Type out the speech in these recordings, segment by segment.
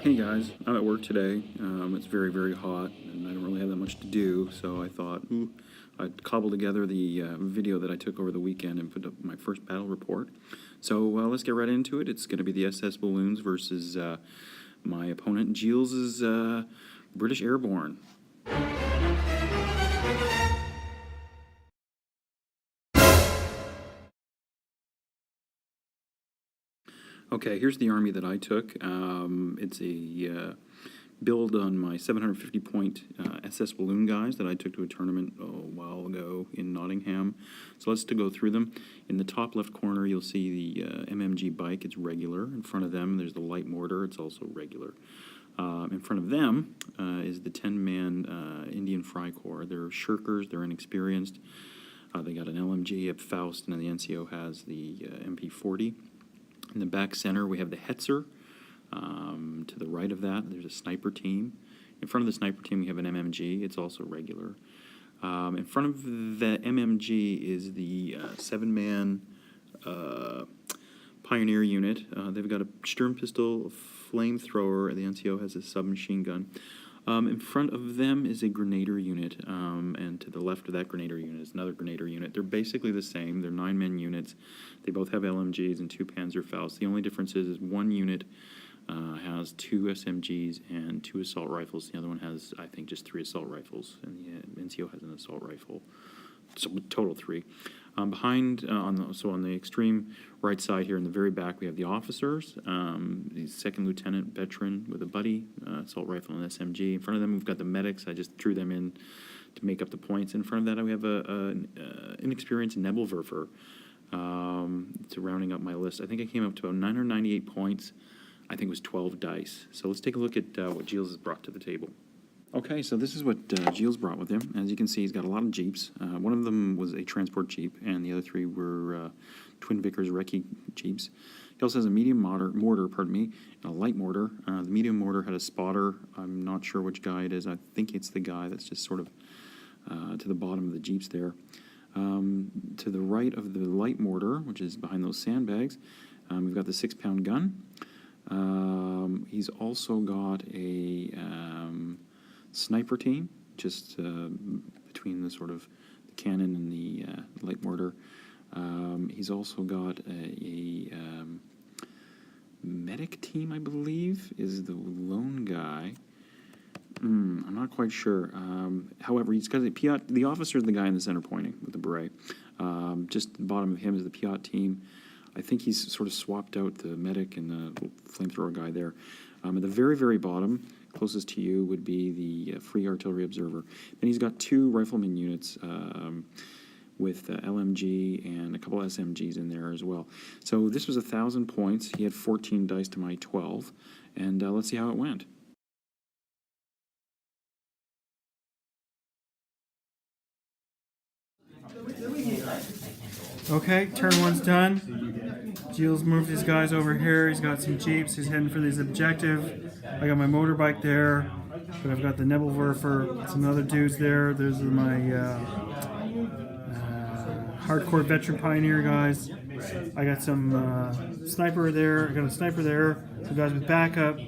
Hey guys, I'm at work today. It's very, very hot, and I don't really have that much to do, so I thought I'd cobble together the video that I took over the weekend and put up my first battle report. So let's get right into it. It's going to be the SS Walloons versus my opponent, Gilles' British Airborne. Okay, here's the army that I took. It's a build on my 750 point SS Walloon guys that I took to a tournament a while ago in Nottingham. So let's go through them. In the top left corner, you'll see the MMG bike. It's regular. In front of them, there's the light mortar. It's also regular. In front of them is the 10-man Indian Freikorps. They're shirkers. They're inexperienced. They got an LMG, a Faust, and the NCO has the MP40. In the back center, we have the Hetzer. To the right of that, there's a sniper team. In front of the sniper team, we have an MMG. It's also regular. In front of the MMG is the 7-man Pioneer unit. They've got a Sturm pistol, a flamethrower, and the NCO has a submachine gun. In front of them is a Grenadier unit, and to the left of that Grenadier unit is another Grenadier unit. They're basically the same. They're 9-man units. They both have LMGs and 2 Panzerfausts. The only difference is one unit has 2 SMGs and 2 assault rifles. The other one has, I think, just 3 assault rifles, and the NCO has an assault rifle. So total 3. Behind, on the extreme right side here in the very back, we have the officers. The second lieutenant veteran with a buddy, assault rifle and SMG. In front of them, we've got the medics. I just threw them in to make up the points. In front of that, we have an inexperienced Nebelwerfer. To rounding up my list, I think I came up to about 998 points. I think it was 12 dice. So let's take a look at what Gilles has brought to the table. Okay, so this is what Gilles brought with him. As you can see, he's got a lot of Jeeps. One of them was a transport Jeep, and the other 3 were Twin Vickers Recce Jeeps. He also has a medium mortar, and a light mortar. The medium mortar had a spotter. I'm not sure which guy it is. I think it's the guy that's just sort of to the bottom of the Jeeps there. To the right of the light mortar, which is behind those sandbags, we've got the 6-pound gun. He's also got a sniper team, just between the sort of the cannon and the light mortar. He's also got a medic team, I believe, is the lone guy. I'm not quite sure. However, he's got the officer is the guy in the center pointing with the beret. Just at the bottom of him is the Piat team. I think he's sort of swapped out the medic and the flamethrower guy there. At the very, very bottom, closest to you, would be the Free Artillery Observer. Then he's got 2 rifleman units with LMG and a couple SMGs in there as well. So this was 1,000 points. He had 14 dice to my 12. And let's see how it went. Okay, turn 1's done. Gilles moved his guys over here. He's got some Jeeps. He's heading for this objective. I got my motorbike there, but I've got the Nebelwerfer, some other dudes there. There's my hardcore veteran pioneer guys. I got some sniper there. I got a sniper there. Some guys with backup.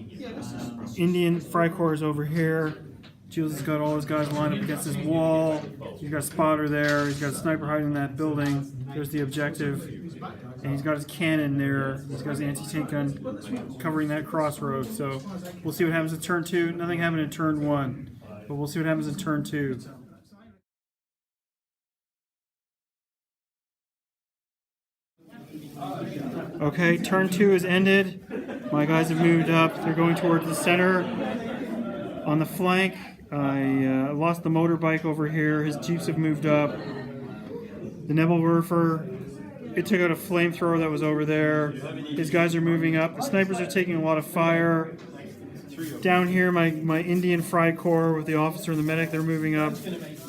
Indian Freikorps is over here. Gilles has got all his guys lined up against this wall. He's got a spotter there. He's got a sniper hiding in that building. There's the objective. And he's got his cannon there. He's got his anti-tank gun covering that crossroad. So we'll see what happens in turn 2. Nothing happened in turn 1. But we'll see what happens in turn 2. Okay, turn 2 is ended. My guys have moved up. They're going towards the center. On the flank, I lost the motorbike over here. His Jeeps have moved up. The Nebelwerfer, it took out a flamethrower that was over there. His guys are moving up. The snipers are taking a lot of fire. Down here, my Indian Freikorps with the officer and the medic, they're moving up.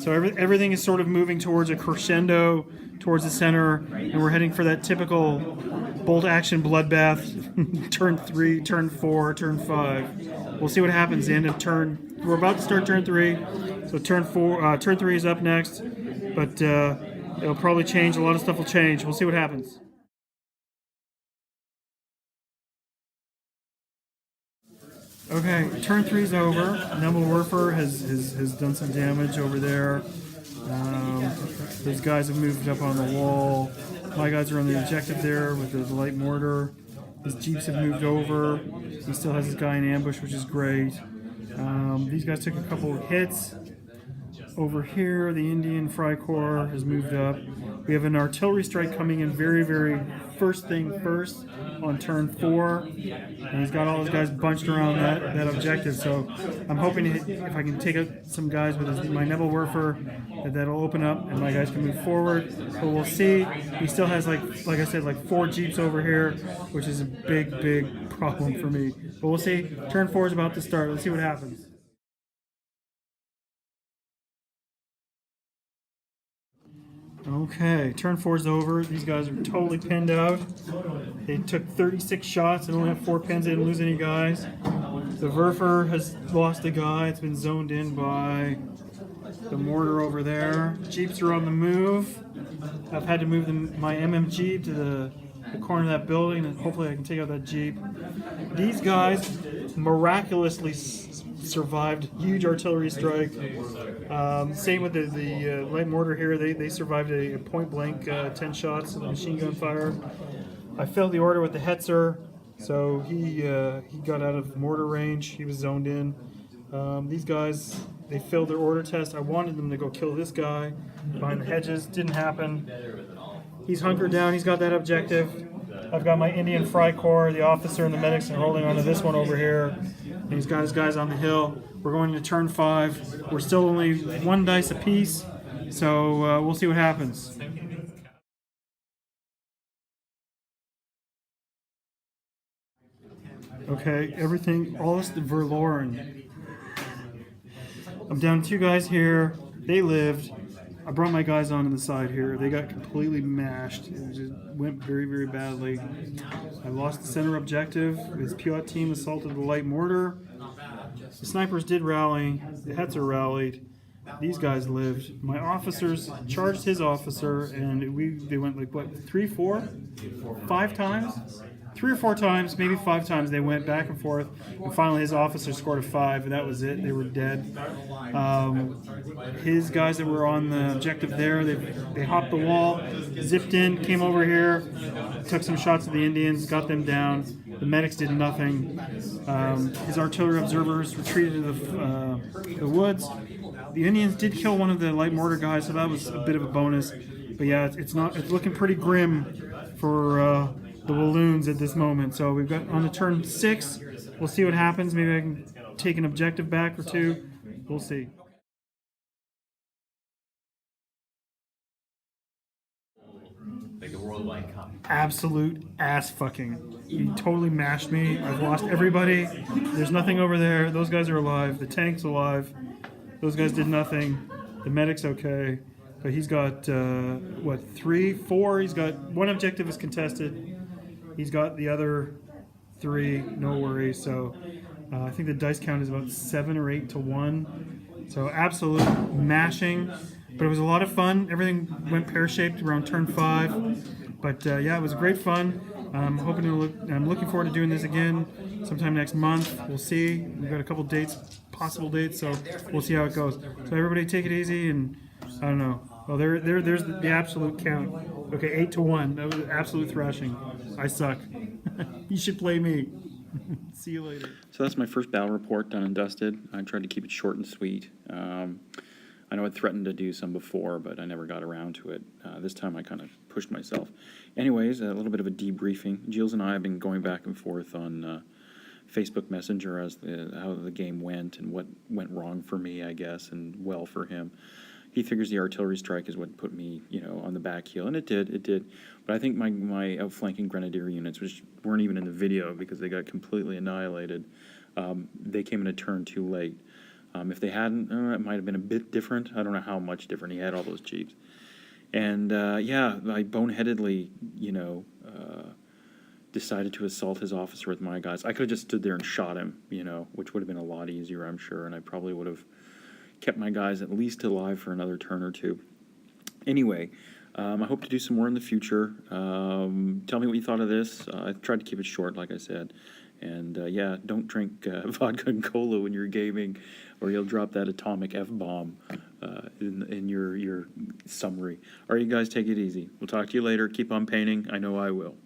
So everything is sort of moving towards a crescendo, towards the center, and we're heading for that typical bolt-action bloodbath. Turn 3, turn 4, turn 5. We'll see what happens at the end of turn. We're about to start turn 3, so turn 3 is up next, but it'll probably change. A lot of stuff will change. We'll see what happens. Okay, turn three's over. Nebelwerfer has done some damage over there. Those guys have moved up on the wall. My guys are on the objective there with the light mortar. His jeeps have moved over. He still has his guy in ambush, which is great. These guys took a couple of hits. Over here, the Indian Freikorps has moved up. We have an artillery strike coming in very, very first thing first on turn 4. And he's got all his guys bunched around that objective. So I'm hoping to hit, if I can take out some guys with my Nebelwerfer, that'll open up and my guys can move forward. But we'll see. He still has, like I said, like 4 jeeps over here, which is a big, big problem for me. But we'll see. Turn 4 is about to start. Let's see what happens. Okay, turn 4's over. These guys are totally pinned out. They took 36 shots and only have 4 pins. They didn't lose any guys. The Werfer has lost a guy. It's been zoned in by the mortar over there. Jeeps are on the move. I've had to move my MM Jeep to the corner of that building, and hopefully I can take out that Jeep. These guys miraculously survived huge artillery strike. Same with the light mortar here. They survived a point blank 10 shots of machine gun fire. I failed the order with the Hetzer, so he got out of mortar range. He was zoned in. These guys, they failed their order test. I wanted them to go kill this guy behind the hedges. Didn't happen. He's hunkered down. He's got that objective. I've got my Indian Freikorps, the officer and the medics are holding on to this one over here. And he's got his guys on the hill. We're going to turn 5. We're still only 1 dice apiece, so we'll see what happens. Okay, everything, all this Verloren. I'm down 2 guys here. They lived. I brought my guys on the side here. They got completely mashed. It just went very, very badly. I lost the center objective. His Piot team assaulted the light mortar. The snipers did rally. The Hetzer rallied. These guys lived. My officers charged his officer, and they went like, what, 3, 4, 5 times? 3 or 4 times, maybe 5 times, they went back and forth, and finally his officer scored a 5, and that was it. They were dead. His guys that were on the objective there, they hopped the wall, zipped in, came over here, took some shots at the Indians, got them down. The medics did nothing. His artillery observers retreated to the woods. The Indians did kill one of the light mortar guys, so that was a bit of a bonus. But yeah, it's looking pretty grim for the Walloons at this moment. So we've got on the turn 6. We'll see what happens. Maybe I can take an objective back or 2. We'll see. Like a worldwide cup. Absolute ass fucking. He totally mashed me. I've lost everybody. There's nothing over there. Those guys are alive. The tank's alive. Those guys did nothing. The medic's okay. But he's got, 3, 4? He's got 1 objective is contested. He's got the other 3, no worries. So I think the dice count is about 7 or 8 to 1. So absolute mashing. But it was a lot of fun. Everything went pear-shaped around turn 5. But yeah, it was great fun. I'm looking forward to doing this again sometime next month. We'll see. We've got a couple dates, possible dates, so we'll see how it goes. So everybody take it easy, and I don't know. Well, there's the absolute count. Okay, 8 to 1. That was an absolute thrashing. I suck. You should play me. See you later. So that's my first battle report done and dusted. I tried to keep it short and sweet. I know I'd threatened to do some before, but I never got around to it. This time I kind of pushed myself. Anyways, a little bit of a debriefing. Jules and I have been going back and forth on Facebook Messenger as how the game went and what went wrong for me, I guess, and well for him. He figures the artillery strike is what put me, on the back heel, and it did. But I think my outflanking grenadier units, which weren't even in the video because they got completely annihilated, they came in a turn too late. If they hadn't, it might have been a bit different. I don't know how much different. He had all those jeeps. And, yeah, I boneheadedly, decided to assault his officer with my guys. I could have just stood there and shot him, which would have been a lot easier, I'm sure, and I probably would have kept my guys at least alive for another turn or 2. Anyway, I hope to do some more in the future. Tell me what you thought of this. I tried to keep it short, like I said. And yeah, don't drink vodka and cola when you're gaming, or you'll drop that atomic F-bomb in your summary. All right, you guys, take it easy. We'll talk to you later. Keep on painting. I know I will.